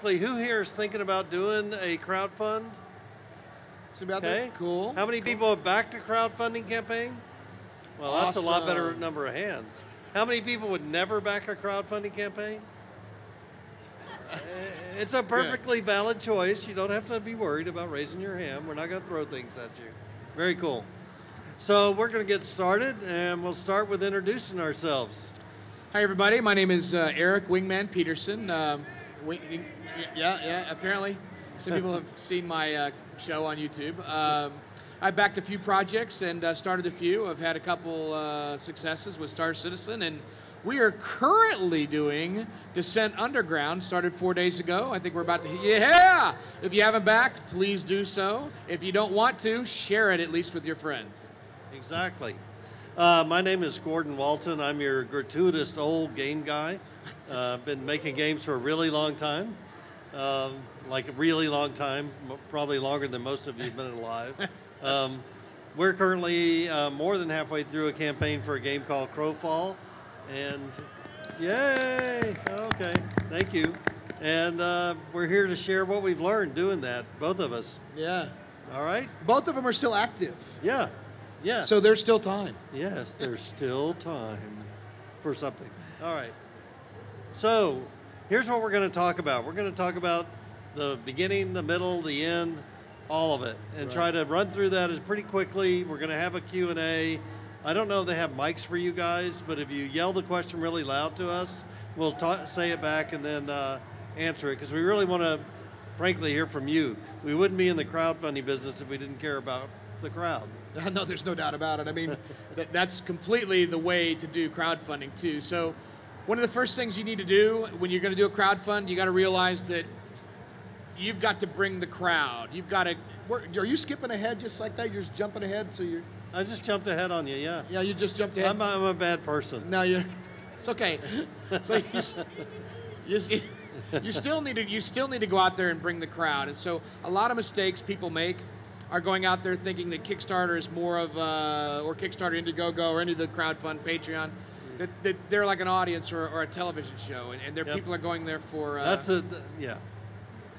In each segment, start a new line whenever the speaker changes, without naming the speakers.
quickly, who here is thinking about doing a crowdfund?
Okay, cool.
How many people have backed a crowdfunding campaign? Well, that's a lot better number of hands. How many people would never back a crowdfunding campaign? It's a perfectly valid choice. You don't have to be worried about raising your hand. We're not going to throw things at you. Very cool. So we're going to get started, and we'll start with introducing ourselves.
Hi, everybody. My name is Eric Wingman Peterson. Apparently, some people have seen my show on YouTube. I backed a few projects and started a few. I've had a couple successes with Star Citizen, and we are currently doing Descent Underground, started 4 days ago. I think we're about to, If you haven't backed, please do so. If you don't want to, share it at least with your friends.
Exactly. My name is Gordon Walton. I'm your gratuitous old game guy. I've been making games for a really long time. Like a really long time, probably longer than most of you have been alive. We're currently more than halfway through a campaign for a game called Crowfall. And yay, okay, thank you. And we're here to share what we've learned doing that, both of us.
Yeah.
All right?
Both of them are still active.
Yeah, yeah.
So there's still time.
Yes, there's still time for something. All right. So here's what we're going to talk about. We're going to talk about the beginning, the middle, the end, all of it, and try to run through that as pretty quickly. We're going to have a Q&A. I don't know if they have mics for you guys, but if you yell the question really loud to us, we'll say it back and then answer it, because we really want to, frankly, hear from you. We wouldn't be in the crowdfunding business if we didn't care about the crowd.
No, there's no doubt about it. I mean, that's completely the way to do crowdfunding, too. So one of the first things you need to do when you're going to do a crowdfund, you got to realize that you've got to bring the crowd. You've got to, are you skipping ahead just like that? You're just jumping ahead, so you're...
I just jumped ahead on you, yeah.
Yeah, you just jumped ahead.
I'm a bad person.
No, it's okay. So you still need to go out there and bring the crowd. And so a lot of mistakes people make are going out there thinking that Kickstarter is more of or Kickstarter, Indiegogo, or any of the crowdfund, Patreon, that they're like an audience or a television show, and people are going there for.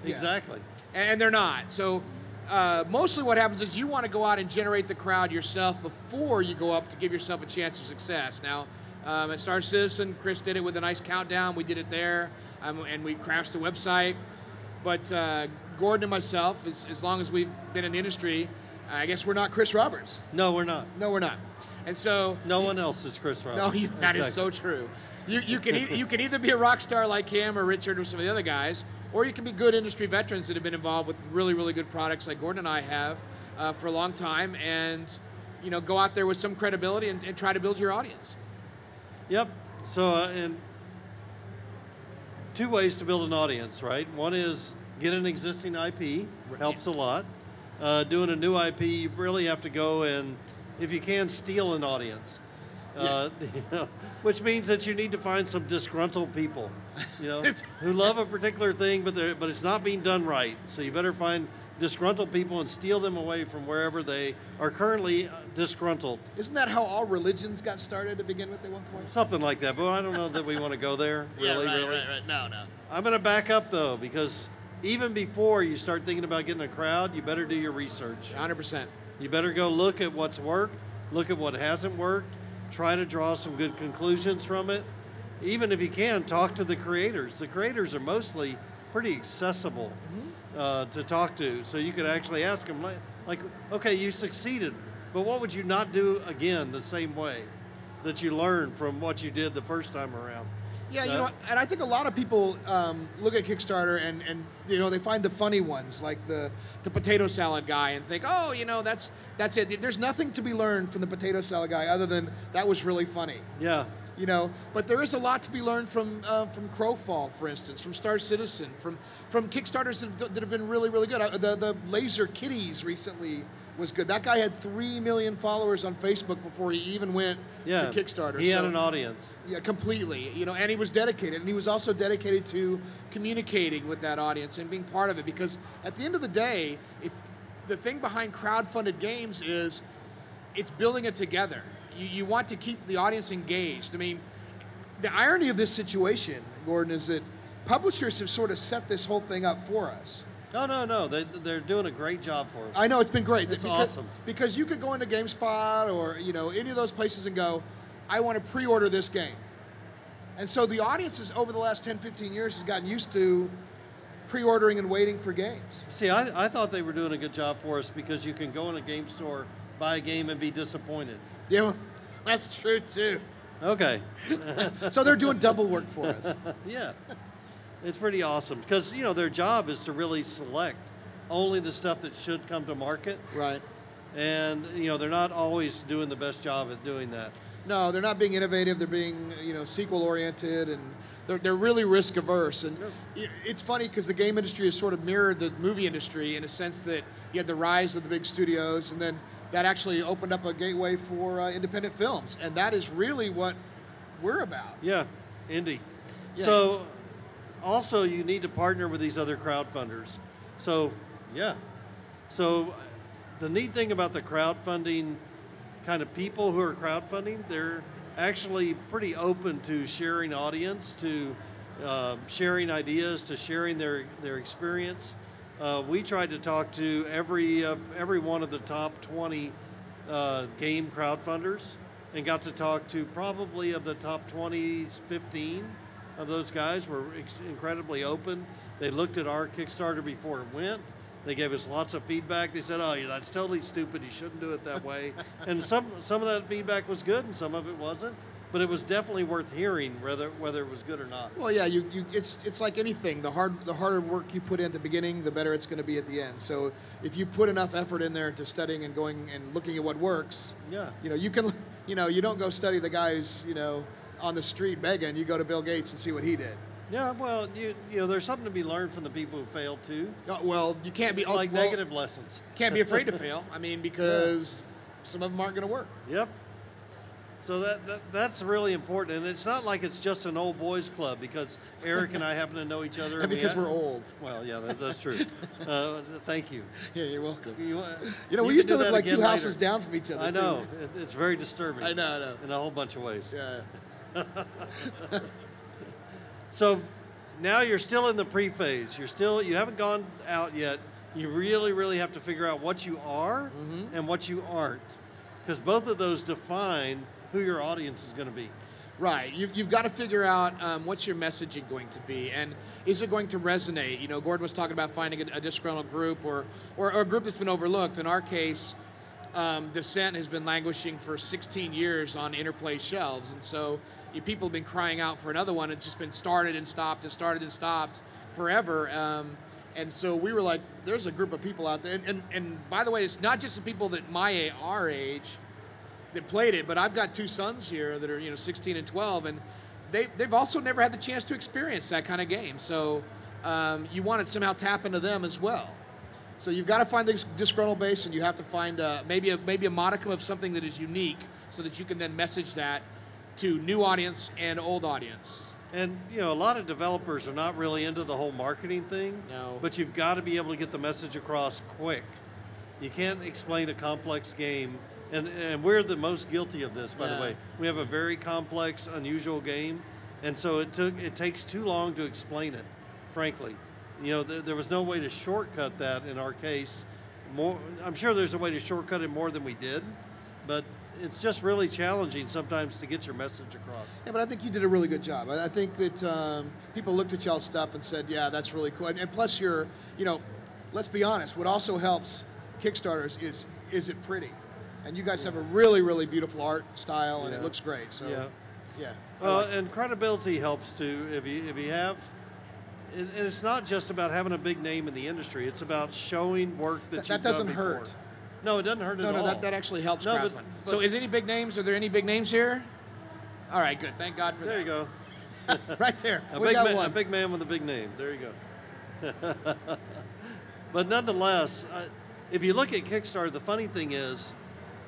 Exactly.
And they're not. So. Mostly what happens is you want to go out and generate the crowd yourself before you go up to give yourself a chance of success. Now, at Star Citizen, Chris did it with a nice countdown. We did it there, and we crashed the website. But Gordon and myself, as long as we've been in the industry, I guess we're not Chris Roberts.
No, we're not.
No, we're not. And so
no one else is Chris Roberts.
No, that is so true. You can either be a rock star like him or Richard or some of the other guys, or you can be good industry veterans that have been involved with really, really good products like Gordon and I have for a long time, and go out there with some credibility and try to build your audience. Yep.
So, and two ways to build an audience, right? One is get an existing IP, helps a lot. Doing a new IP, you really have to go and, if you can, steal an audience. Which means that you need to find some disgruntled people, who love a particular thing, but it's not being done right. So you better find disgruntled people and steal them away from wherever they are currently disgruntled.
Isn't that how all religions got started to begin with at one point?
Something like that, but I don't know that we want to go there. Really.
Right. No.
I'm going to back up though, because even before you start thinking about getting a crowd, you better do your research.
100%.
You better go look at what's worked, look at what hasn't worked. Try to draw some good conclusions from it. Even if you can, talk to the creators. The creators are mostly pretty accessible to talk to. So you could actually ask them, like, okay, you succeeded, but what would you not do again the same way that you learned from what you did the first time around?
Yeah, and I think a lot of people look at Kickstarter and they find the funny ones, like the potato salad guy, and think, oh, that's it. There's nothing to be learned from the potato salad guy other than that was really funny.
Yeah.
But there is a lot to be learned from Crowfall, for instance, from Star Citizen, from Kickstarters that have been really, really good. The Laser Kitties recently was good. That guy had 3 million followers on Facebook before he even went to Kickstarter.
He had an audience.
Yeah, completely. And he was dedicated, and he was also dedicated to communicating with that audience and being part of it. Because at the end of the day, if the thing behind crowdfunded games is it's building it together. You want to keep the audience engaged. I mean, the irony of this situation, Gordon, is that
publishers have sort of set this whole thing up for us.
No. They're doing a great job for us.
I know, it's been great.
It's awesome.
Because you could go into GameSpot or any of those places and go, I want to pre-order this game. And so the audiences over the last 10, 15 years has gotten used to pre-ordering and waiting for games.
See, I thought they were doing a good job for us because you can go in a game store, buy a game, and be disappointed.
Yeah, well, that's true too.
Okay.
So they're doing double work for us.
Yeah. It's pretty awesome because, their job is to really select only the stuff that should come to market.
Right.
And, they're not always doing the best job at doing that.
No, they're not being innovative. They're being, sequel oriented, and they're really risk averse. And it's funny because the game industry has sort of mirrored the movie industry in a sense that you had the rise of the big studios, and then that actually opened up a gateway for independent films, and that is really what we're about.
Yeah, indie.
Yeah.
So, also you need to partner with these other crowdfunders. So, yeah. So, the neat thing about the crowdfunding kind of people who are crowdfunding, they're actually pretty open to sharing audience, to sharing ideas, to sharing their experience. We tried to talk to every one of the top 20 game crowdfunders and got to talk to probably of the top 20, 15 of those guys were incredibly open. They looked at our Kickstarter before it went. They gave us lots of feedback. They said, "Oh, that's totally stupid. You shouldn't do it that way." And some of that feedback was good, and some of it wasn't. But it was definitely worth hearing, whether it was good or not.
Well, yeah, it's like anything. The harder work you put in at the beginning, the better it's going to be at the end. So if you put enough effort in there to studying and going and looking at what works,
yeah,
you can, you don't go study the guy who's on the street begging. You go to Bill Gates and see what he did.
Yeah, well, there's something to be learned from the people who failed too.
Well, you can't be
negative lessons.
Can't be afraid to fail. I mean, because some of them aren't going to work.
Yep. So that's really important, and it's not like it's just an old boys club because Eric and I happen to know each other.
And because we're old.
Well, yeah, that's true. Thank you.
Yeah, you're welcome.
We
used to live like two houses down from each other.
I know. It's very disturbing.
I know.
In a whole bunch of ways.
Yeah.
So now you're still in the pre-phase. You haven't gone out yet. You really, really have to figure out what you are and what you aren't, because both of those define who your audience is going to be.
Right. You've got to figure out what's your messaging going to be, and is it going to resonate? Gordon was talking about finding a disgruntled group or a group that's been overlooked. In our case, Descent has been languishing for 16 years on Interplay shelves, and so people have been crying out for another one. It's just been started and stopped and started and stopped forever. And so we were like, there's a group of people out there. And by the way, it's not just the people that our age that played it, but I've got two sons here that are 16 and 12, and they've also never had the chance to experience that kind of game. So you want to somehow tap into them as well. So you've got to find this disgruntled base, and you have to find maybe a modicum of something that is unique, so that you can then message that to new audience and old audience.
And a lot of developers are not really into the whole marketing thing.
No.
But you've got to be able to get the message across quick. You can't explain a complex game, and we're the most guilty of this, by the way. We have a very complex, unusual game, and so it takes too long to explain it, frankly. There was no way to shortcut that in our case. I'm sure there's a way to shortcut it more than we did, but it's just really challenging sometimes to get your message across.
Yeah, but I think you did a really good job. I think that people looked at y'all's stuff and said, yeah, that's really cool. And plus let's be honest, what also helps Kickstarters is it pretty? And you guys have a really, really beautiful art style, and it looks great. So, yeah.
Well, and credibility helps too. If you have, and it's not just about having a big name in the industry. It's about showing work that you've
doesn't
done before.
hurt.
No, it doesn't hurt at all.
No, that actually helps crowdfunding.
But
So is any big names? Are there any big names here? All right, good. Thank God for that.
There you go.
Right there.
A big man with a big name. There you go. But nonetheless, if you look at Kickstarter, the funny thing is,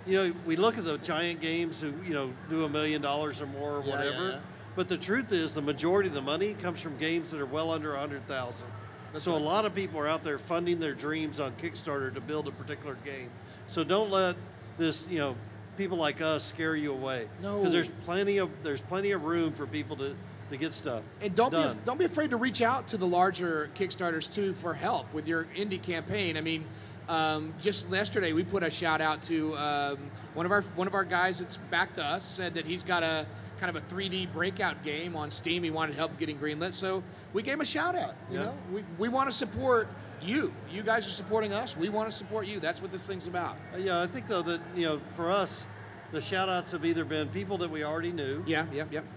we look at the giant games who, do $1 million or more or whatever.
Yeah.
But the truth is, the majority of the money comes from games that are well under 100,000. So a lot of people are out there funding their dreams on Kickstarter to build a particular game. So don't let this, people like us scare you away.
No.
Because there's plenty of room for people to get stuff
And
done.
don't be afraid to reach out to the larger Kickstarters too for help with your indie campaign. I mean, just yesterday we put a shout out to one of our guys that's backed us, said that he's got a kind of a 3D breakout game on Steam. He wanted help getting greenlit, so we gave him a shout out. You know, we want to support you. You guys are supporting us. We want to support you. That's what this thing's about.
Yeah, I think though that for us, the shout outs have either been people that we already knew.
Yeah.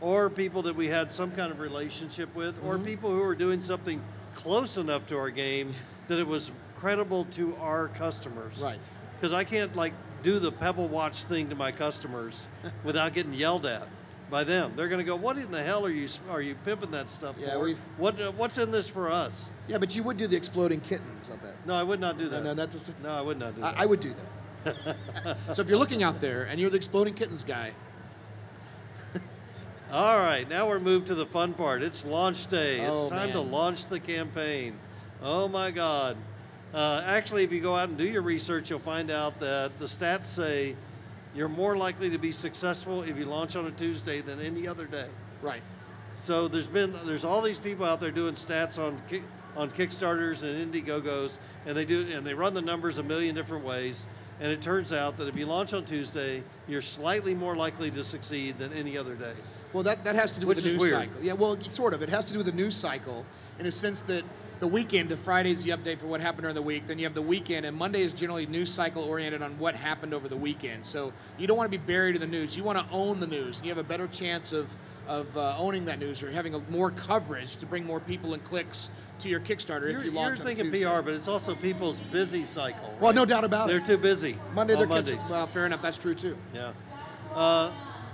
Or people that we had some kind of relationship with, or people who were doing something close enough to our game that it was credible to our customers.
Right.
Because I can't like do the Pebble Watch thing to my customers without getting yelled at by them. They're going to go, "What in the hell are you pimping that stuff for? What's in this for us?"
Yeah, but you would do the exploding kittens, I bet.
No, I would not do that.
No,
I would not do that.
I would do that. So if you're looking out there and you're the exploding kittens guy.
All right, now we're moved to the fun part. It's launch day. It's time to
man.
launch the campaign. Oh my God. Actually, if you go out and do your research, you'll find out that the stats say you're more likely to be successful if you launch on a Tuesday than any other day.
Right.
So there's all these people out there doing stats on Kickstarters and Indiegogos, and they run the numbers a million different ways. And it turns out that if you launch on Tuesday, you're slightly more likely to succeed than any other day.
Well, that has to do with
Which
the
is
news
weird.
cycle. Yeah, well, sort of. It has to do with the news cycle in a sense that the weekend, the Friday's the update for what happened during the week. Then you have the weekend, and Monday is generally news cycle oriented on what happened over the weekend. So you don't want to be buried in the news. You want to own the news, and you have a better chance of owning that news or having more coverage to bring more people and clicks to your Kickstarter if you launch on
You're thinking
Tuesday.
PR, but it's also people's busy cycle. Right?
Well, no doubt about
They're
it.
too busy.
Monday,
on
they're
Mondays.
catching. Well, fair enough. That's true too.
Yeah,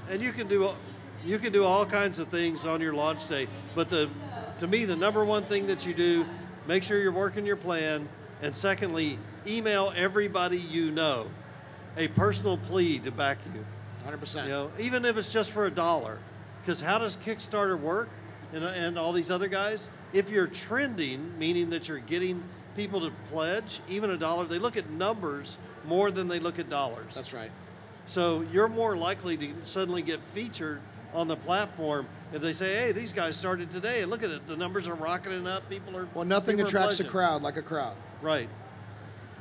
and you can do all kinds of things on your launch day. But to me, the number one thing that you do, make sure you're working your plan, and secondly, email everybody you know a personal plea to back you.
100%.
Even if it's just for $1. Because how does Kickstarter work and all these other guys? If you're trending, meaning that you're getting people to pledge, even $1, they look at numbers more than they look at dollars.
That's right.
So you're more likely to suddenly get featured on the platform if they say, "Hey, these guys started today, and look at it, the numbers are rocketing up, people are..."
Well, nothing
people are
attracts a
pledging."
crowd like a crowd.
Right.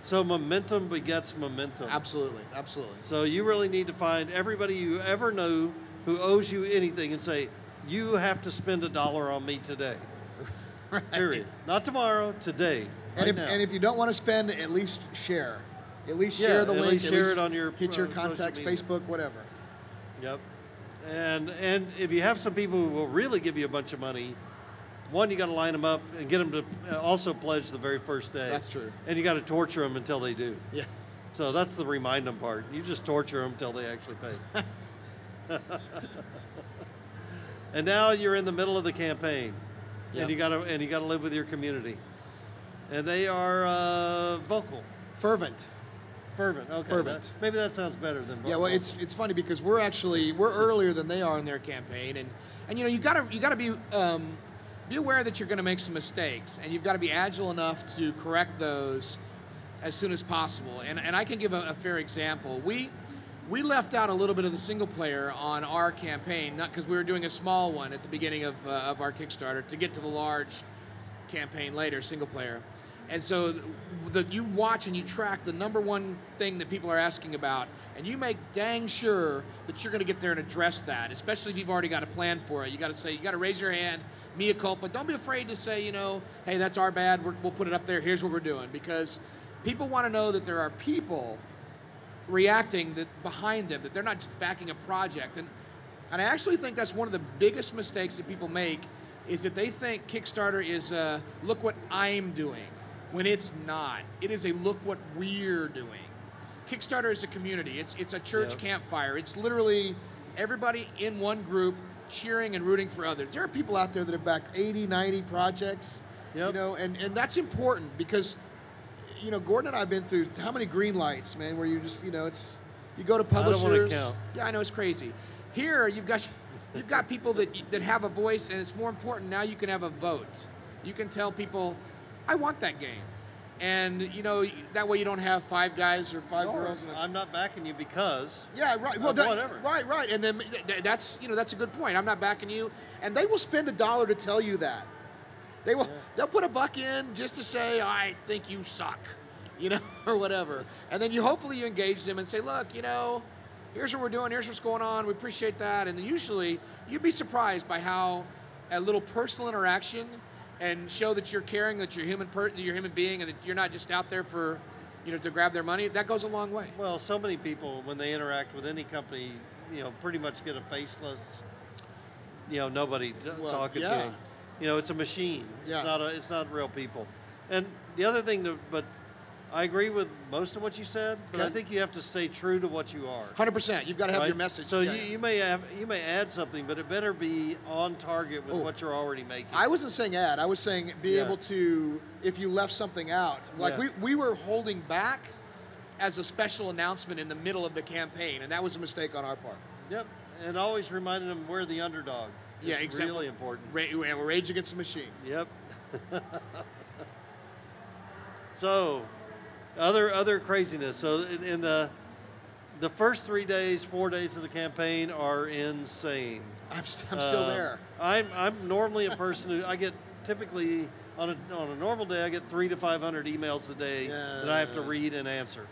So momentum begets momentum.
Absolutely.
So you really need to find everybody you ever know who owes you anything and say, "You have to spend $1 on me today."
Right.
Period. Not tomorrow, today.
And
now.
if you don't want to spend, at least share. At least share the
at
link.
least share it on your
hit your
social
contacts,
media.
Facebook, whatever.
Yep. And if you have some people who will really give you a bunch of money, one, you got to line them up and get them to also pledge the very first day.
That's true.
And you got to torture them until they do.
Yeah.
So that's the remind them part. You just torture them until they actually pay. And now you're in the middle of the campaign,
Yep.
and you gotta live with your community, and they are vocal,
Fervent.
fervent. Okay,
Fervent.
Maybe that sounds better than vocal.
Yeah, well, it's funny because we're earlier than they are in their campaign, and you gotta be aware that you're going to make some mistakes, and you've got to be agile enough to correct those as soon as possible. And I can give a fair example. We left out a little bit of the single player on our campaign, not because we were doing a small one at the beginning of our Kickstarter to get to the large campaign later, single player. And so you watch and you track the number one thing that people are asking about, and you make dang sure that you're going to get there and address that, especially if you've already got a plan for it. You got to raise your hand, mea culpa. Don't be afraid to say, hey, that's our bad. We'll put it up there. Here's what we're doing, because people want to know that there are people reacting behind them, that they're not just backing a project. And I actually think that's one of the biggest mistakes that people make, is that they think Kickstarter is look what I'm doing, when it's not. It is a look what we're doing. Kickstarter is a community. It's a church campfire. It's literally everybody in one group cheering and rooting for others. There are people out there that have backed 80, 90 projects, and that's important, because Gordon and I have been through how many green lights, man, where you just, you go to publishers.
I don't want to count.
Yeah, I know, it's crazy. Here, you've got people that have a voice, and it's more important now you can have a vote. You can tell people, I want that game.
And you know, that way you don't have 5 guys or 5 girls.
I'm not backing you because.
Yeah, right. Well,
whatever.
Right. And then that's that's a good point. I'm not backing you, and they will spend $1 to tell you that. They will. Yeah. They'll put $1 in just to say, I think you suck, you know, or whatever. And then hopefully you engage them and say, look, you know, here's what we're doing. Here's what's going on. We appreciate that. And then usually you'd be surprised by how a little personal interaction and show that you're caring, that you're you're a human being, and that you're not just out there for, you know, to grab their money. That goes a long way.
Well, so many people, when they interact with any company, you know, pretty much get a faceless, you know, nobody talking to them. You know, it's a machine. Yeah. It's not real people. And the other thing, but I agree with most of what you said, but I think you have to stay true to what you are.
100%. You've got to have your message.
So you may add something, but it better be on target with what you're already making.
I wasn't saying add. I was saying be able to, if you left something out. Like we were holding back as a special announcement in the middle of the campaign, and that was a mistake on our part.
Yep. And always reminding them we're the underdog.
Yeah, exactly.
Really important.
We're Rage Against the Machine.
Yep. So, other craziness. So in the first 3 days, 4 days of the campaign are insane.
I'm still there.
I'm normally a person who I get typically on a normal day I get 300 to 500 emails a day that I have to read and answer.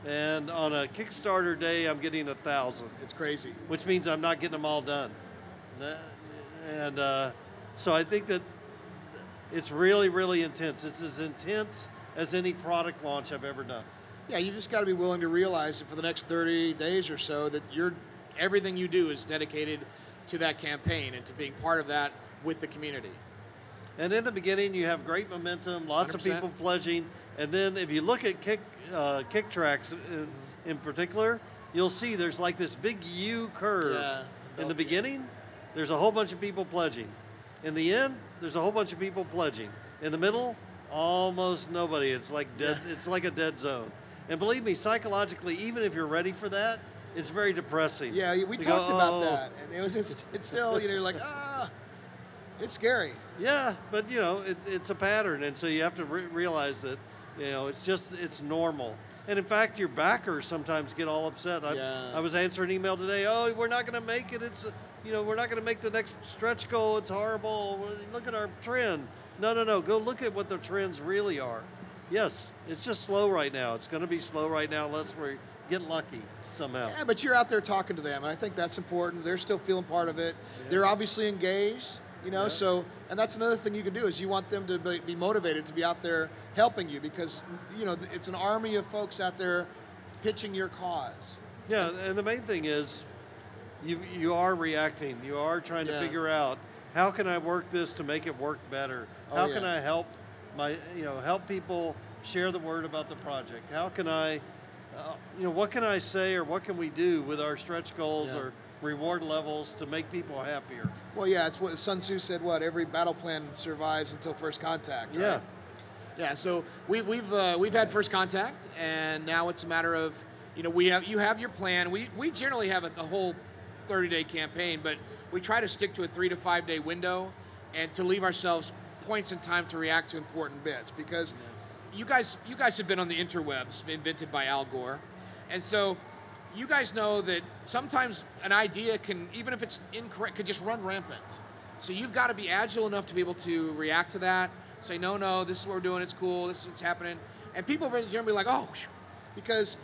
And on a Kickstarter day, I'm getting 1,000.
It's crazy.
Which means I'm not getting them all done. And so I think that it's really, really intense. It's as intense as any product launch I've ever done.
Yeah, you just got to be willing to realize that for the next 30 days or so that everything you do is dedicated to that campaign and to being part of that with the community.
And in the beginning, you have great momentum, lots 100%. Of people pledging, and then if you look at Kick tracks in particular, you'll see there's like this big U curve.
Yeah,
in the beginning, there's a whole bunch of people pledging. In the end, there's a whole bunch of people pledging. In the middle, almost nobody. It's like dead. It's like a dead zone. And believe me, psychologically, even if you're ready for that, it's very depressing.
Yeah, we talked about that, and it's still, you know, you're like, it's scary.
Yeah, but you know, it's a pattern, and so you have to realize that, you know, it's normal. And in fact, your backers sometimes get all upset. I was answering an email today. Oh, we're not going to make it. It's, you know, we're not going to make the next stretch goal. It's horrible. Look at our trend. No. Go look at what the trends really are. Yes, it's just slow right now. It's going to be slow right now unless we get lucky somehow.
Yeah, but you're out there talking to them, and I think that's important. They're still feeling part of it. Yeah. They're obviously engaged, you know, so, and that's another thing you can do is you want them to be motivated to be out there helping you because, you know, it's an army of folks out there pitching your cause.
Yeah, and the main thing is you are reacting. You are trying to figure out how can I work this to make it work better? How can I help help people share the word about the project? How can I, what can I say or what can we do with our stretch goals or reward levels to make people happier?
Well, yeah, it's what Sun Tzu said. Every battle plan survives until first contact. Right? Yeah. So we've had first contact, and now it's a matter of, you know, you have your plan. We generally have a whole 30-day campaign, but we try to stick to a 3 to 5 day window, and to leave ourselves points in time to react to important bits because you guys have been on the interwebs invented by Al Gore, and so you guys know that sometimes an idea can, even if it's incorrect, could just run rampant. So you've got to be agile enough to be able to react to that, say, no, this is what we're doing, it's cool, this is what's happening. And people are generally like, oh, because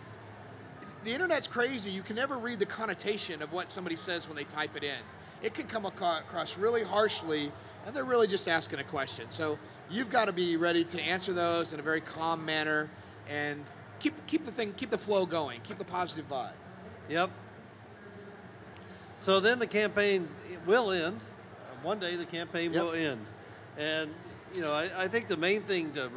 the internet's crazy. You can never read the connotation of what somebody says when they type it in. It can come across really harshly, and they're really just asking a question. So you've got to be ready to answer those in a very calm manner and keep the flow going, keep the positive vibe.
Yep. So then the campaign will end. One day the campaign will end. And, you know, I think the main thing to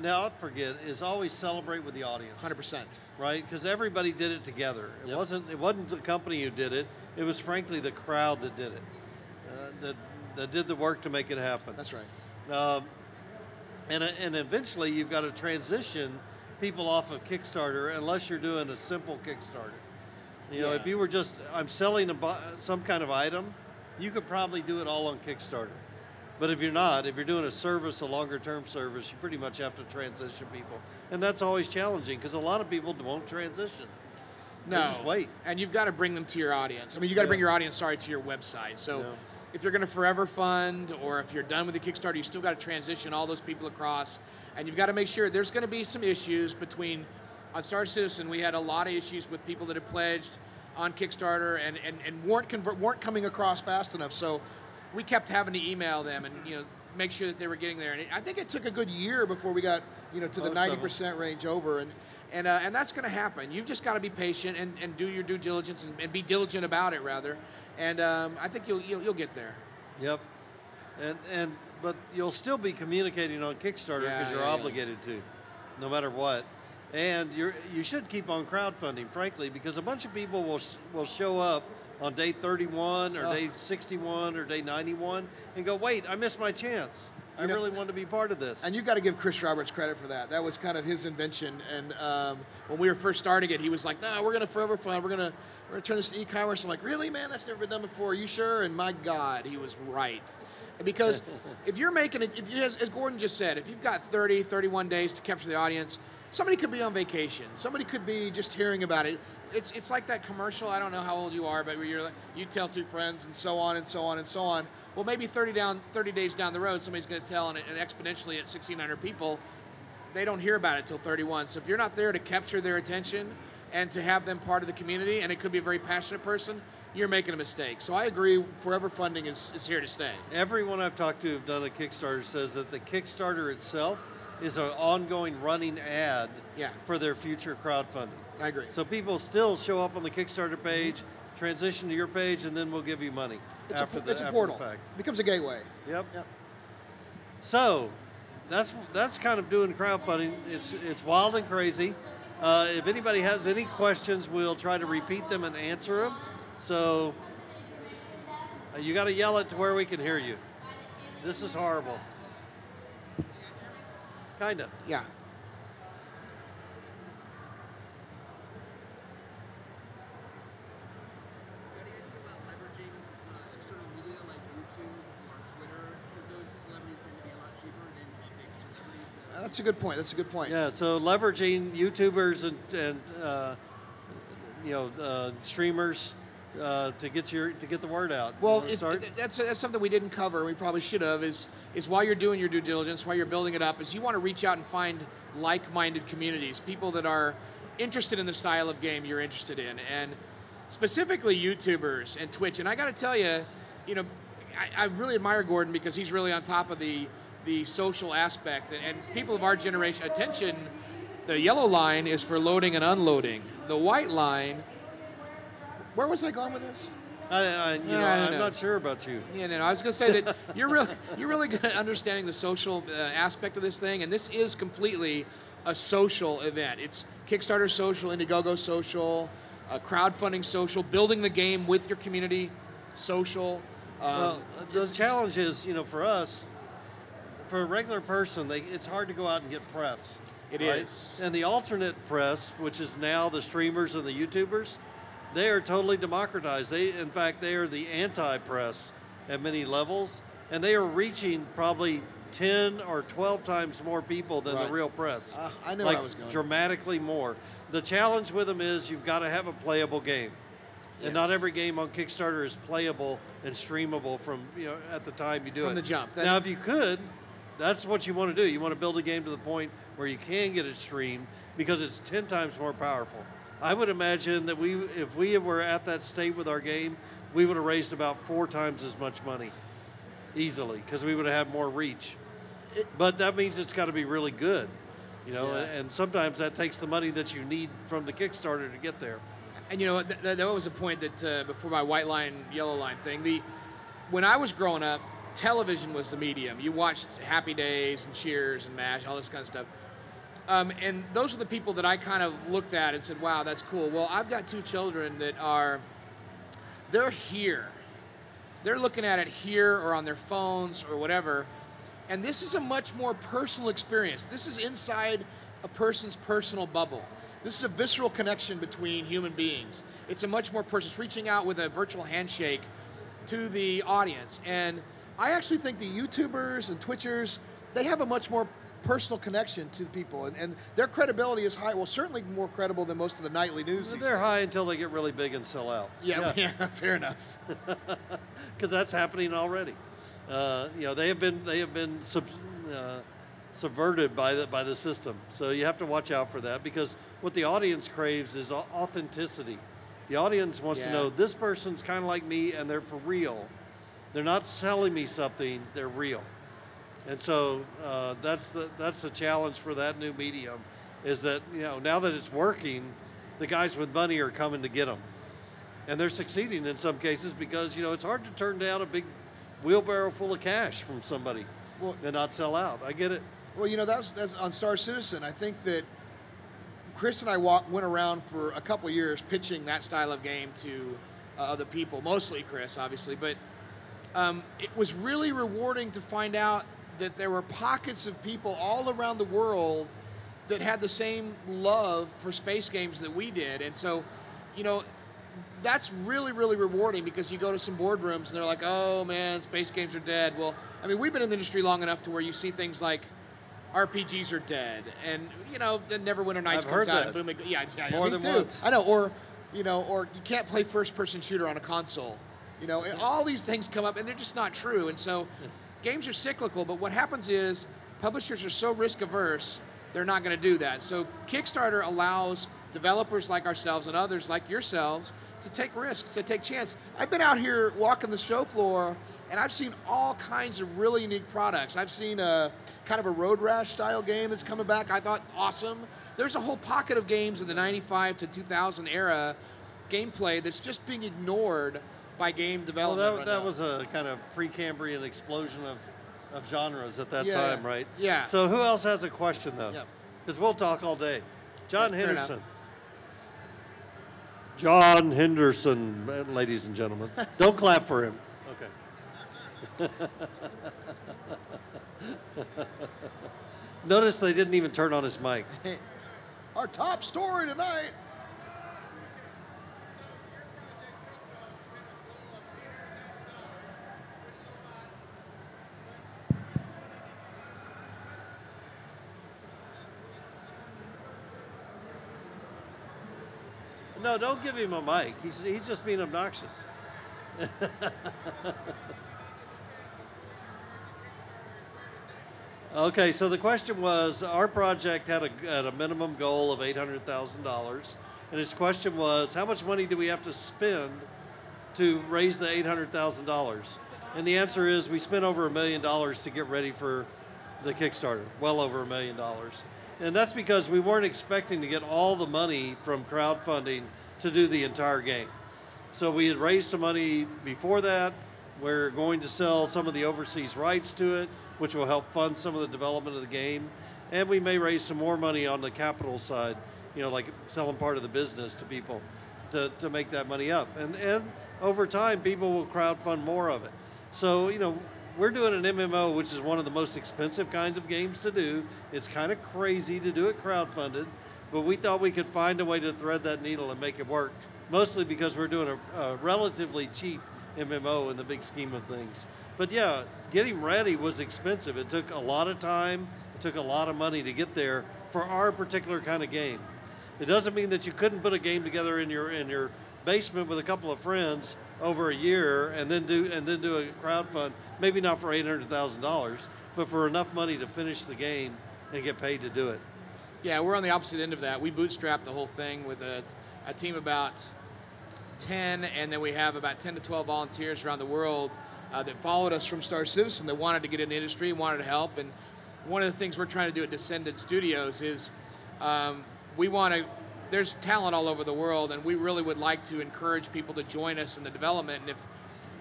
not forget is always celebrate with the audience.
100%.
Right? Because everybody did it together. It wasn't the company who did it. It was frankly the crowd that did it. That did the work to make it happen.
That's right.
And eventually you've got to transition people off of Kickstarter unless you're doing a simple Kickstarter. You know, if you were just, I'm selling some kind of item, you could probably do it all on Kickstarter. But if you're not, if you're doing a service, a longer term service, you pretty much have to transition people. And that's always challenging because a lot of people won't transition.
No.
They just wait.
And you've got to bring them to your audience. I mean, you got to bring your audience, to your website. So if you're going to forever fund, or if you're done with the Kickstarter, you still got to transition all those people across. And you've got to make sure there's going to be some issues between, on Star Citizen, we had a lot of issues with people that had pledged on Kickstarter and weren't coming across fast enough. So we kept having to email them and, make sure that they were getting there. And I think it took a good year before we got, to the 90% range over. And that's going to happen. You've just got to be patient and do your due diligence and be diligent about it, rather. And I think you'll get there.
Yep. But you'll still be communicating on Kickstarter because you're obligated to, no matter what. And you should keep on crowdfunding, frankly, because a bunch of people will show up on day 31 or day 61 or day 91 and go, wait, I missed my chance. I really want to be part of this.
And you've got to give Chris Roberts credit for that. That was kind of his invention. And when we were first starting it, he was like, no, we're going to forever fund. We're going to turn this to e-commerce. I'm like, really, man? That's never been done before. Are you sure? And my God, he was right. Because if you're making it, as Gordon just said, if you've got 30, 31 days to capture the audience, somebody could be on vacation. Somebody could be just hearing about it. It's like that commercial. I don't know how old you are, but where you tell two friends and so on and so on and so on. Well, maybe 30 days down the road, somebody's going to tell, and exponentially at 1,600 people, they don't hear about it till 31. So if you're not there to capture their attention and to have them part of the community, and it could be a very passionate person, you're making a mistake. So I agree, forever funding is here to stay.
Everyone I've talked to who've done a Kickstarter says that the Kickstarter itself is an ongoing running ad for their future crowdfunding.
I agree.
So people still show up on the Kickstarter page, transition to your page, and then we'll give you money.
It's
after
a portal.
The fact.
It becomes a gateway.
Yep. So that's kind of doing crowdfunding. It's wild and crazy. If anybody has any questions, we'll try to repeat them and answer them. So you got to yell it to where we can hear you. This is horrible. Kinda.
Yeah. That's a good point. That's a good point.
Yeah, so leveraging YouTubers and streamers to get the word out.
Well, that's something we didn't cover. We probably should have. Is while you're doing your due diligence, while you're building it up, is you want to reach out and find like-minded communities, people that are interested in the style of game you're interested in, and specifically YouTubers and Twitch. And I got to tell you, I really admire Gordon because he's really on top of the social aspect, and people of our generation, attention, the yellow line is for loading and unloading. The white line, where was I going with this?
I'm not sure about you.
Yeah, no, I was going to say that you're really good at understanding the social aspect of this thing, and this is completely a social event. It's Kickstarter social, Indiegogo social, crowdfunding social, building the game with your community social.
Well, the challenge is, for us, for a regular person, it's hard to go out and get press.
It is.
And the alternate press, which is now the streamers and the YouTubers, they are totally democratized. In fact, they are the anti-press at many levels, and they are reaching probably 10 or 12 times more people than the real press.
I know where I was going.
Dramatically more. The challenge with them is you've got to have a playable game. Yes. And not every game on Kickstarter is playable and streamable from, at the time you do it.
From the jump.
Now, if you could, that's what you want to do. You want to build a game to the point where you can get it streamed because it's 10 times more powerful. I would imagine that if we were at that state with our game, we would have raised about 4 times as much money easily because we would have had more reach. But that means it's got to be really good, and sometimes that takes the money that you need from the Kickstarter to get there.
And that was a point that before my white line, yellow line thing, when I was growing up, television was the medium. You watched Happy Days and Cheers and MASH, all this kind of stuff. And those are the people that I kind of looked at and said, wow, that's cool. Well, I've got 2 children that they're here. They're looking at it here or on their phones or whatever. And this is a much more personal experience. This is inside a person's personal bubble. This is a visceral connection between human beings. It's a much more personal, it's reaching out with a virtual handshake to the audience. And
I actually think the YouTubers and Twitchers, they have a much more personal connection to the people, and their credibility is high. Well, certainly more credible than most of the nightly news.
Well, they're high until they get really big and sell out.
Yeah, fair enough.
Because that's happening already. They have been subverted by the system. So you have to watch out for that, because what the audience craves is authenticity. The audience wants to know this person's kind of like me and they're for real. They're not selling me something, they're real. And so that's the challenge for that new medium, is that now that it's working, the guys with money are coming to get them. And they're succeeding in some cases, because it's hard to turn down a big wheelbarrow full of cash from somebody and not sell out. I get it.
Well, that's on Star Citizen. I think that Chris and I went around for a couple of years pitching that style of game to other people, mostly Chris, obviously. But it was really rewarding to find out that there were pockets of people all around the world that had the same love for space games that we did. And so, that's really, really rewarding, because you go to some boardrooms and they're like, oh man, space games are dead. Well, I mean, we've been in the industry long enough to where you see things like RPGs are dead, and the Neverwinter Nights comes out and boom,
more than once.
I know, or you can't play first-person shooter on a console. And all these things come up, and they're just not true. And so, games are cyclical. But what happens is publishers are so risk-averse, they're not going to do that. So Kickstarter allows developers like ourselves and others like yourselves to take risks, to take chances. I've been out here walking the show floor, and I've seen all kinds of really unique products. I've seen a kind of a Road Rash style game that's coming back. I thought awesome. There's a whole pocket of games in the 95 to 2000 era gameplay that's just being ignored by game development.
Well, that was a kind of Precambrian explosion of genres at that time, right?
Yeah.
So who else has a question, though? Because we'll talk all day. John Henderson. John Henderson, ladies and gentlemen. Don't clap for him. Okay. Notice they didn't even turn on his mic.
Our top story tonight.
No, don't give him a mic. He's just being obnoxious. Okay, so the question was, our project had a minimum goal of $800,000, and his question was, how much money do we have to spend to raise the $800,000? And the answer is, we spent over $1 million to get ready for the Kickstarter, well over $1 million. And that's because we weren't expecting to get all the money from crowdfunding to do the entire game. So we had raised some money before that. We're going to sell some of the overseas rights to it, which will help fund some of the development of the game. And we may raise some more money on the capital side, like selling part of the business to people to make that money up. And over time, people will crowdfund more of it. So, we're doing an MMO, which is one of the most expensive kinds of games to do. It's kind of crazy to do it crowdfunded, but we thought we could find a way to thread that needle and make it work, mostly because we're doing a relatively cheap MMO in the big scheme of things. But yeah, getting ready was expensive. It took a lot of time, it took a lot of money to get there for our particular kind of game. It doesn't mean that you couldn't put a game together in your basement with a couple of friends over a year and then do a crowdfund, maybe not for $800,000, but for enough money to finish the game and get paid to do it.
Yeah, we're on the opposite end of that. We bootstrapped the whole thing with a team about 10, and then we have about 10 to 12 volunteers around the world that followed us from Star Citizen that wanted to get in the industry, wanted to help. And one of the things we're trying to do at Descendent Studios is there's talent all over the world, and we really would like to encourage people to join us in the development. And if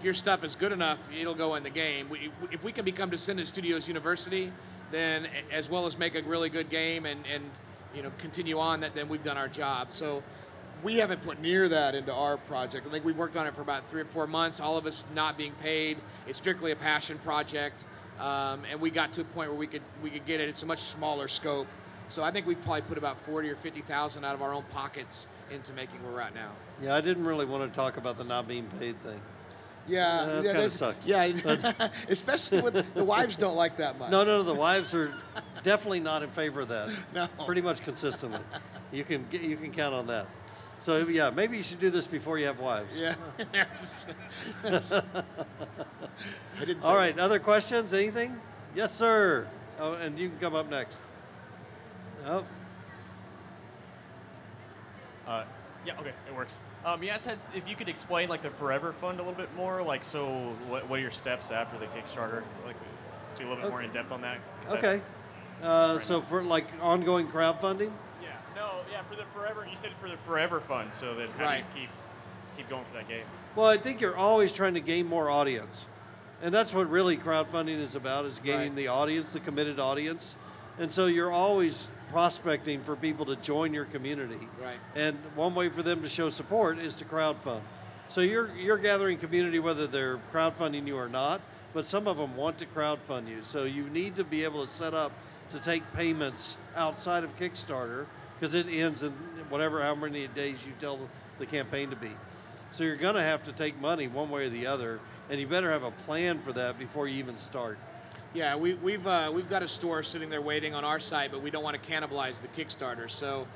your stuff is good enough, it'll go in the game. If we can become Descendent Studios University, then as well as make a really good game and continue on that, then we've done our job. So
we haven't put near that into our project. I think we've worked on it for about 3 or 4 months, all of us not being paid. It's strictly a passion project, and we got to a point where we could get it. It's a much smaller scope. So I think we probably put about 40 or 50,000 out of our own pockets into making where we're at now.
Yeah, I didn't really want to talk about the not being paid thing.
Yeah,
That
yeah,
kind of sucks.
Yeah, especially when the wives don't like that much.
No, the wives are definitely not in favor of that.
No.
Pretty much consistently. You can count on that. So yeah, maybe you should do this before you have wives.
Yeah. I didn't say
All right,
that.
other questions? Anything? Yes, sir. Oh, and you can come up next. Oh,
Yeah, okay, it works. Yeah, I said if you could explain like the Forever Fund a little bit more, like so what are your steps after the Kickstarter? Like be a little bit more in depth on that. 'Cause
okay. So for like ongoing crowdfunding?
for the Forever, you said for the Forever Fund, so that how
Right.
do you keep going for that game?
Well, I think you're always trying to gain more audience. And that's what really crowdfunding is about, is gaining
Right.
the audience, the committed audience. And so you're always prospecting for people to join your community.
Right.
And one way for them to show support is to crowdfund. So you're gathering community whether they're crowdfunding you or not, but some of them want to crowdfund you. So you need to be able to set up to take payments outside of Kickstarter, because it ends in how many days you tell the campaign to be. So you're going to have to take money one way or the other, and you better have a plan for that before you even start.
Yeah, we've got a store sitting there waiting on our site, but we don't want to cannibalize the Kickstarter. So,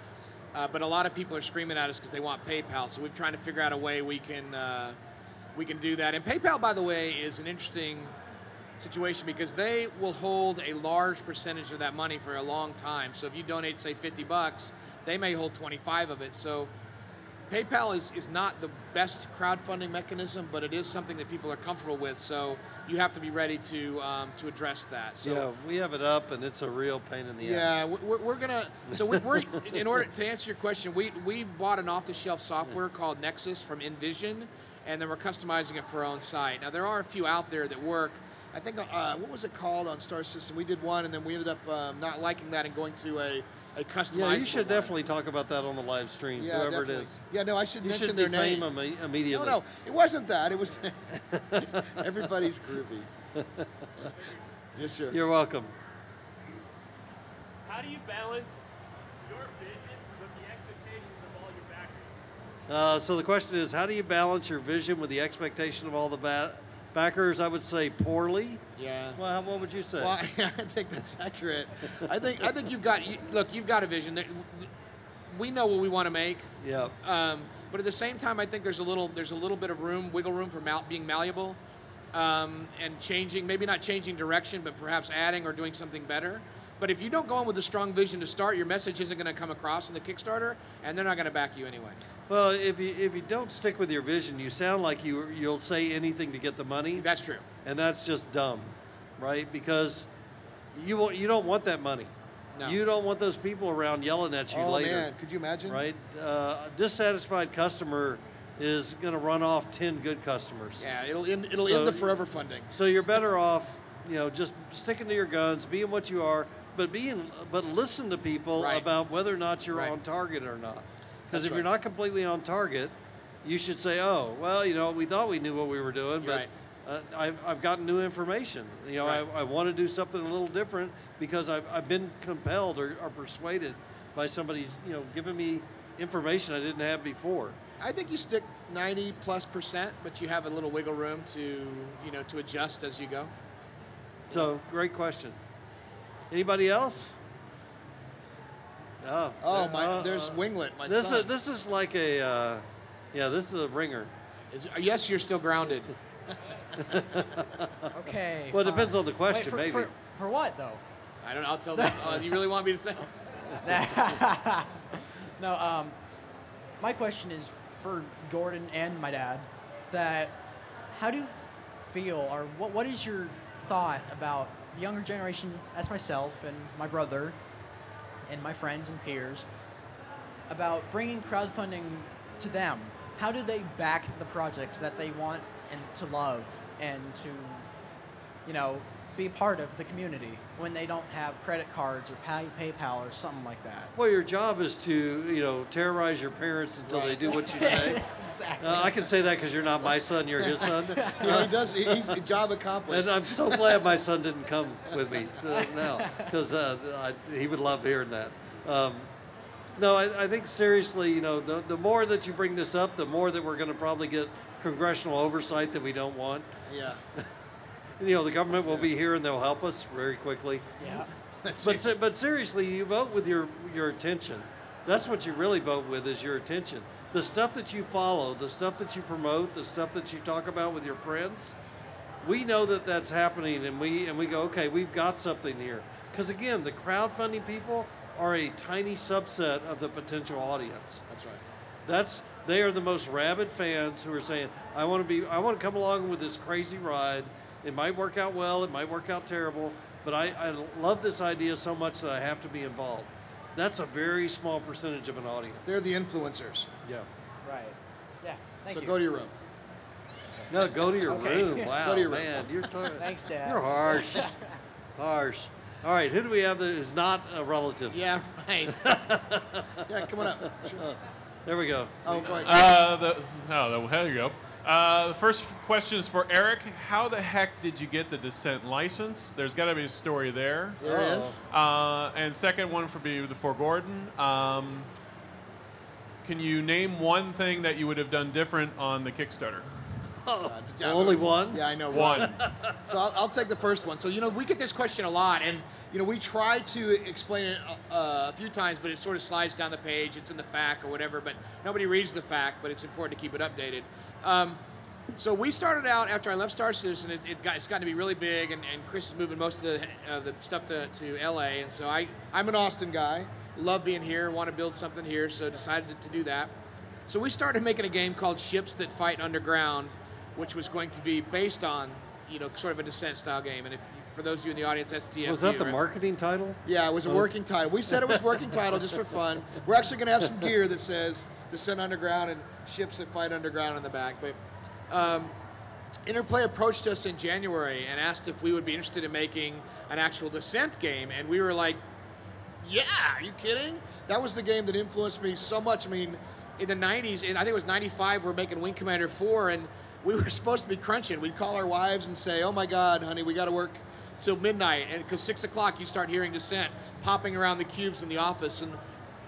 but a lot of people are screaming at us because they want PayPal. So we're trying to figure out a way we can do that. And PayPal, by the way, is an interesting situation because they will hold a large percentage of that money for a long time. So if you donate, say, $50, they may hold 25 of it. So PayPal is not the best crowdfunding mechanism, but it is something that people are comfortable with. So you have to be ready to address that. So
Yeah, we have it up, and it's a real pain in the
yeah,
ass.
we're gonna. So we're in order to answer your question, we bought an off-the-shelf software called Nexus from Envision, and then we're customizing it for our own site. Now there are a few out there that work. I think what was it called on Star System? We did one, and then we ended up not liking that and going to a customized.
Yeah, you should
one.
definitely talk about that on the live stream,
Yeah,
whoever
definitely.
it is.
Yeah, no, I should
You
mention
should
their
defame
name.
them immediately.
No, it wasn't that. It was everybody's groovy. Yes, sir.
You're welcome.
How do you balance your vision with the expectations of all your backers?
So the question is, how do you balance your vision with the expectation of all the backers? I would say poorly.
Yeah.
Well, what would you say?
Well, I think that's accurate. I think you've got you've got a vision. We know what we want to make.
Yeah.
But at the same time, I think there's a little bit of wiggle room for being malleable, and changing. Maybe not changing direction, but perhaps adding or doing something better. But if you don't go in with a strong vision to start, your message isn't going to come across in the Kickstarter, and they're not going to back you anyway.
Well, if you don't stick with your vision, you sound like you'll say anything to get the money.
That's true.
And that's just dumb, right? Because you don't want that money.
No.
You don't want those people around yelling at you
Oh
later.
man, could you imagine?
Right? A dissatisfied customer is going to run off 10 good customers.
Yeah, it'll end
So-
the forever funding.
So you're better off, just sticking to your guns, being what you are, but listen to people
Right.
about whether or not you're
Right.
on target or not. Because
That's
if you're
right.
not completely on target, you should say, "Oh, well, we thought we knew what we were doing, but I've gotten new information.
Right.
I want to do something a little different because I've been compelled or persuaded by somebody's giving me information I didn't have before."
I think you stick 90+%, but you have a little wiggle room to adjust as you go.
So great question. Anybody else? Oh,
there's Winglet, my
This
son.
this is like a this is a ringer.
Yes, you're still grounded.
Okay.
Well, it
fine.
depends on the question,
Wait,
maybe.
For what though?
I don't know. I'll tell them. You really want me to say?
No. My question is for Gordon and my dad. That how do you feel, or what is your thought about the younger generation, as myself and my brother, and my friends and peers, about bringing crowdfunding to them? How do they back the project that they want and to love and to, be part of the community when they don't have credit cards or PayPal or something like that?
Well, your job is to terrorize your parents until they do what you say.
Exactly.
I can say that because you're not my son, you're his son.
He does. He's job accomplished.
And I'm so glad my son didn't come with me now because he would love hearing that. No, I think seriously, you know, the more that you bring this up, the more that we're going to probably get congressional oversight that we don't want.
Yeah.
You know, the government will be here and they'll help us very quickly.
Yeah.
But seriously, you vote with your attention. That's what you really vote with, is your attention. The stuff that you follow, the stuff that you promote, the stuff that you talk about with your friends, we know that that's happening, and we go, okay, we've got something here. Because again, the crowdfunding people are a tiny subset of the potential audience.
That's right.
They are the most rabid fans who are saying, I want to come along with this crazy ride. It might work out well, it might work out terrible, but I love this idea so much that I have to be involved. That's a very small percentage of an audience.
They're the influencers.
Yeah.
Right. Yeah. Thank
So
you.
go to your room.
No, go to your
Okay.
room. Wow,
Go to your room.
man, you're talking.
Thanks, Dad.
You're harsh. Harsh. All right, who do we have that is not a relative?
Yeah, right. Yeah, come on up. Sure.
There we go.
Oh, go ahead.
There you go. The first question is for Eric. How the heck did you get the Descent license? There's got to be a story there.
There it is.
And second one for Gordon. Can you name one thing that you would have done different on the Kickstarter?
Yeah,
Only one?
Yeah, I know.
One.
So I'll take the first one. So, you know, we get this question a lot, and, you know, we try to explain it a few times, but it sort of slides down the page. It's in the FAQ or whatever, but nobody reads the FAQ, but it's important to keep it updated. So we started out after I left Star Citizen. It's gotten to be really big, and Chris is moving most of the stuff to LA, and so I'm an Austin guy. Love being here, want to build something here, so decided to do that. So we started making a game called Ships That Fight Underground, which was going to be based on, you know, sort of a Descent style game. And for those of you in the audience, that's DFU.
Was that the
right?
marketing title?
Yeah, it was a working title. We said it was working title just for fun. We're actually going to have some gear that says Descent Underground and Ships That Fight Underground on the back. But Interplay approached us in January and asked if we would be interested in making an actual Descent game, and we were like, yeah, are you kidding? That was the game that influenced me so much. I mean, in the 90s, and I think it was 95, we were making Wing Commander 4, and we were supposed to be crunching. We'd call our wives and say, oh my God, honey, we got to work till midnight. And because 6 o'clock, you start hearing Descent popping around the cubes in the office, and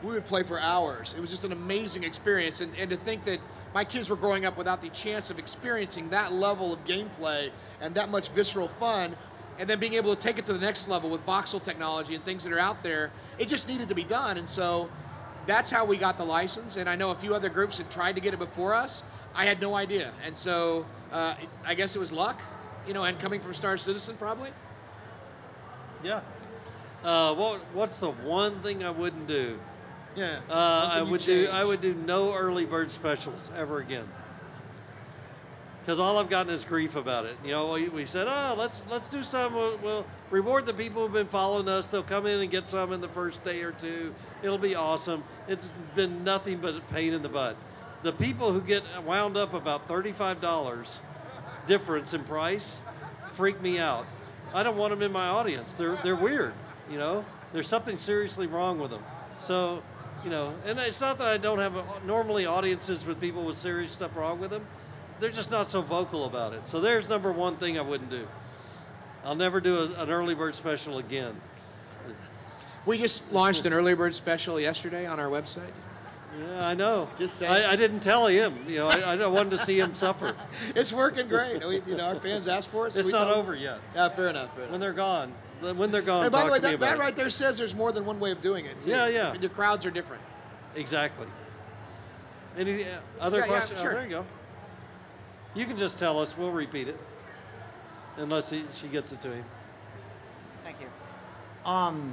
we would play for hours. It was just an amazing experience. And to think that my kids were growing up without the chance of experiencing that level of gameplay and that much visceral fun, and then being able to take it to the next level with voxel technology and things that are out there, it just needed to be done. And so that's how we got the license. And I know a few other groups had tried to get it before us. I had no idea. And so I guess it was luck, you know, and coming from Star Citizen probably.
Yeah. What's the one thing I wouldn't do?
Yeah.
I would do no early bird specials ever again. Because all I've gotten is grief about it. You know, we said, oh, let's do some. We'll reward the people who've been following us. They'll come in and get some in the first day or two. It'll be awesome. It's been nothing but a pain in the butt. The people who get wound up about $35 difference in price freak me out. I don't want them in my audience. They're weird. You know, there's something seriously wrong with them. So, you know, and it's not that I don't have normally audiences with people with serious stuff wrong with them. They're just not so vocal about it. So there's number one thing I wouldn't do. I'll never do an early bird special again.
We just launched an early bird special yesterday on our website.
Yeah, I know.
Just saying.
I didn't tell him. You know, I don't want to see him suffer.
It's working great. You know, our fans asked for it. So
It's not over yet.
Yeah, fair enough.
When they're gone. When they're gone,
And by the way,
talk to me
that
about
right there says there's more than one way of doing it. Too.
Yeah.
And your crowds are different.
Exactly. Any other questions?
sure.
Oh, there you go. You can just tell us. We'll repeat it. Unless she gets it to him.
Thank you. Oh,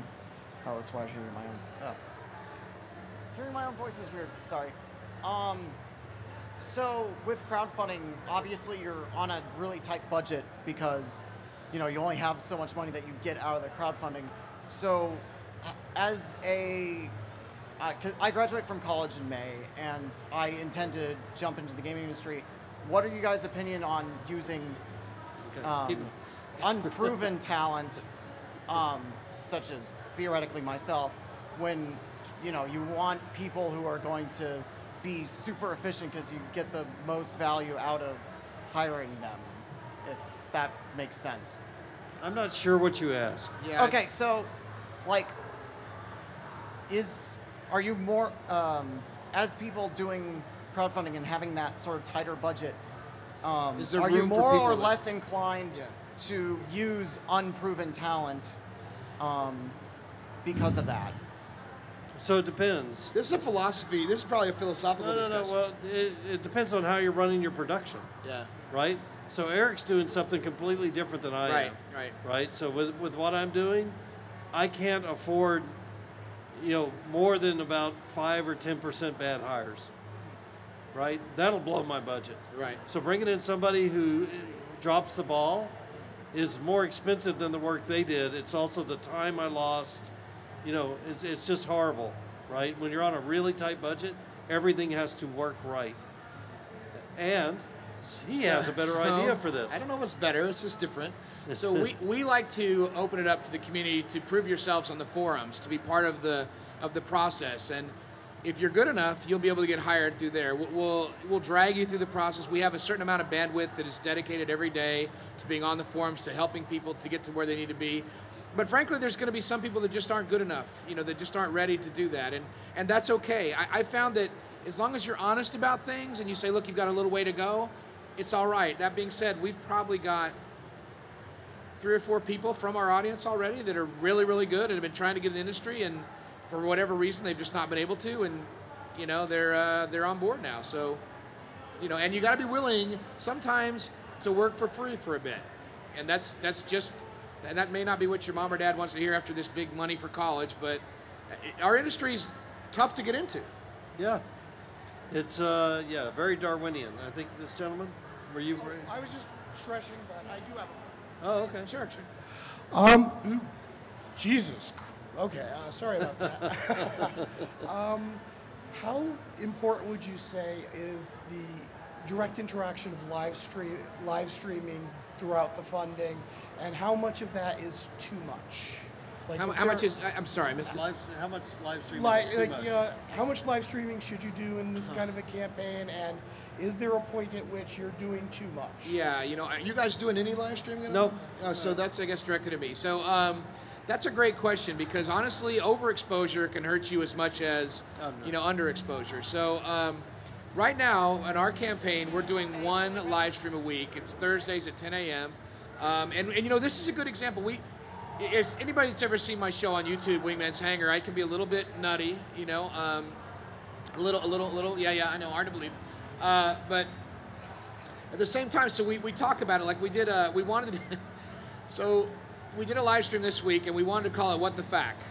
that's why I hear my own. Oh. Hearing my own voice is weird. Sorry. So with crowdfunding, obviously you're on a really tight budget because, you know, you only have so much money that you get out of the crowdfunding. So, as a, 'cause I graduate from college in May, and I intend to jump into the gaming industry. What are you guys' opinion on using
Okay.
unproven talent, such as theoretically myself, when you know you want people who are going to be super efficient because you get the most value out of hiring them, if that makes sense.
I'm not sure what you asked.
Yeah.
Okay, so like, is
are you more, as people doing crowdfunding and having that sort of tighter budget,
Is there
are you
room for
more
people
or
that-
less inclined to use unproven talent because of that?
So it depends.
This is a philosophy. This is probably a philosophical
No.
discussion.
Well, it depends on how you're running your production,
Yeah.
right? So Eric's doing something completely different than I am. Right. So with what I'm doing, I can't afford, more than about 5 or 10% bad hires. Right? That'll blow my budget.
Right.
So bringing in somebody who drops the ball is more expensive than the work they did. It's also the time I lost. It's just horrible, right? When you're on a really tight budget, everything has to work right. And he has a better idea for this.
I don't know what's better. It's just different. So we like to open it up to the community to prove yourselves on the forums, to be part of the process. And if you're good enough, you'll be able to get hired through there. We'll drag you through the process. We have a certain amount of bandwidth that is dedicated every day to being on the forums, to helping people to get to where they need to be. But frankly, there's going to be some people that just aren't good enough, that just aren't ready to do that. And that's okay. I found that as long as you're honest about things and you say, look, you've got a little way to go, it's all right. That being said, we've probably got 3 or 4 people from our audience already that are really, really good and have been trying to get in the industry, and for whatever reason, they've just not been able to, and they're on board now. So, and you got to be willing sometimes to work for free for a bit, and that's just. And that may not be what your mom or dad wants to hear after this big money for college, but our industry's tough to get into.
Yeah. It's, very Darwinian. I think this gentleman, were you?
I was just stretching, but I do have a
Oh, okay.
Sure.
Jesus. Okay, sorry about that. How important would you say is the direct interaction of live streaming throughout the funding, and how much of that is too much? Like,
How much is? I'm sorry, I missed it.
How much live streaming?
Like,
is too much?
how much live streaming should you do in this kind of a campaign, and is there a point at which you're doing too much?
Yeah, are you guys doing any live streaming?
Nope.
Oh, so that's, I guess, directed at me. So that's a great question, because honestly, overexposure can hurt you as much as underexposure. So right now in our campaign, we're doing 1 live stream a week. It's Thursdays at 10 a.m. And this is a good example. As anybody that's ever seen my show on YouTube, Wingman's Hangar, I can be a little bit nutty, a little, yeah, I know, hard to believe. But at the same time, so we talk about it, like we did, so we did a live stream this week, and we wanted to call it What the Fact,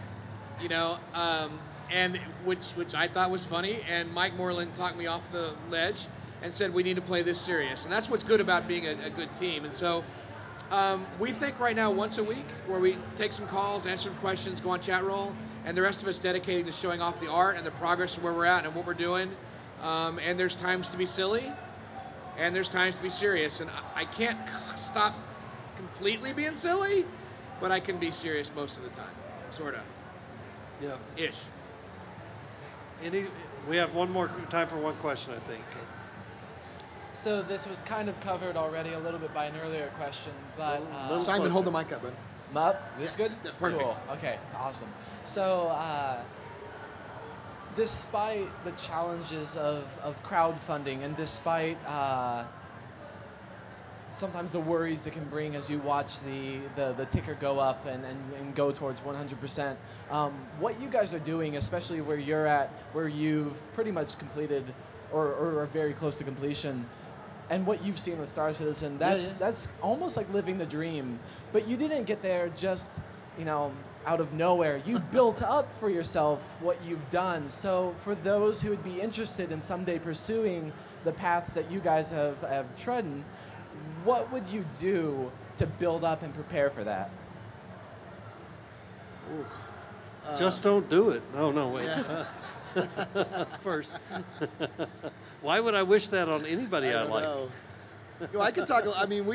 and which I thought was funny, and Mike Moreland talked me off the ledge and said we need to play this serious, and that's what's good about being a good team. And so we think right now once a week, where we take some calls, answer some questions, go on chat roll, and the rest of us dedicating to showing off the art and the progress of where we're at and what we're doing. And there's times to be silly, and there's times to be serious. And I can't stop completely being silly, but I can be serious most of the time, sort of.
Yeah.
Ish.
We have time for one question, I think.
So this was kind of covered already a little bit by an earlier question, but
Simon, hold the mic up, bud.
Up? This good?
Yeah, perfect.
Cool. Okay, awesome. So despite the challenges of crowdfunding, and despite sometimes the worries it can bring as you watch the ticker go up and go towards 100%, what you guys are doing, especially where you're at, where you've pretty much completed or are very close to completion, and what you've seen with Star Citizen, that's almost like living the dream. But you didn't get there just, out of nowhere. You built up for yourself what you've done. So for those who would be interested in someday pursuing the paths that you guys have trodden, what would you do to build up and prepare for that?
Just don't do it. Oh, no, wait. First. Why would I wish that on anybody I like?
I can talk. I mean,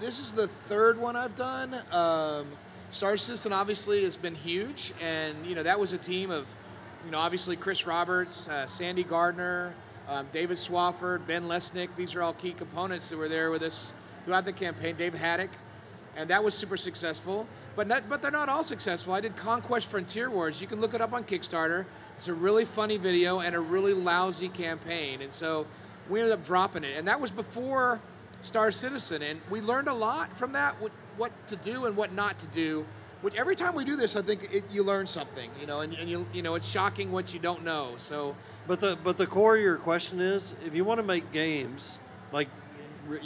this is the 3rd one I've done. Star Citizen obviously has been huge, and that was a team of, obviously Chris Roberts, Sandy Gardner, David Swafford, Ben Lesnick. These are all key components that were there with us throughout the campaign. Dave Haddock,
and that was super successful. But they're not all successful. I did Conquest Frontier Wars. You can look it up on Kickstarter. It's a really funny video and a really lousy campaign, and so we ended up dropping it. And that was before Star Citizen, and we learned a lot from that, what to do and what not to do. Which every time we do this, I think you learn something, and you know it's shocking what you don't know. So,
but the core of your question is, if you want to make games, like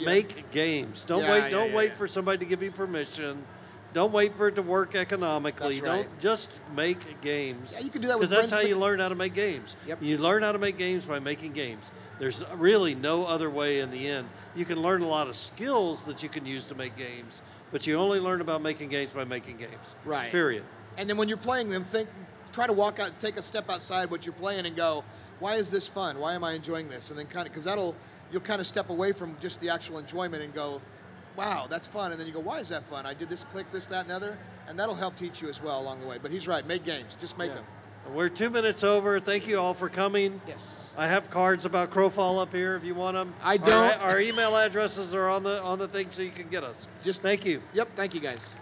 make games. Don't wait for somebody to give you permission. Don't wait for it to work economically.
That's right.
Don't just make games.
Yeah, you can do that with
because that's how you learn how to make games.
Yep.
You learn how to make games by making games. There's really no other way in the end. You can learn a lot of skills that you can use to make games, but you only learn about making games by making games.
Right.
Period.
And then when you're playing them, try to walk out, take a step outside what you're playing and go, why is this fun? Why am I enjoying this? And then because you'll kind of step away from just the actual enjoyment and go, wow, that's fun. And then you go, why is that fun? I did this, click this, that, and other. And that'll help teach you as well along the way. But he's right, make games, just make them.
We're 2 minutes over. Thank you all for coming.
Yes.
I have cards about Crowfall up here if you want them.
I don't.
Our email addresses are on the thing so you can get us.
Just
thank you.
Yep, thank you guys.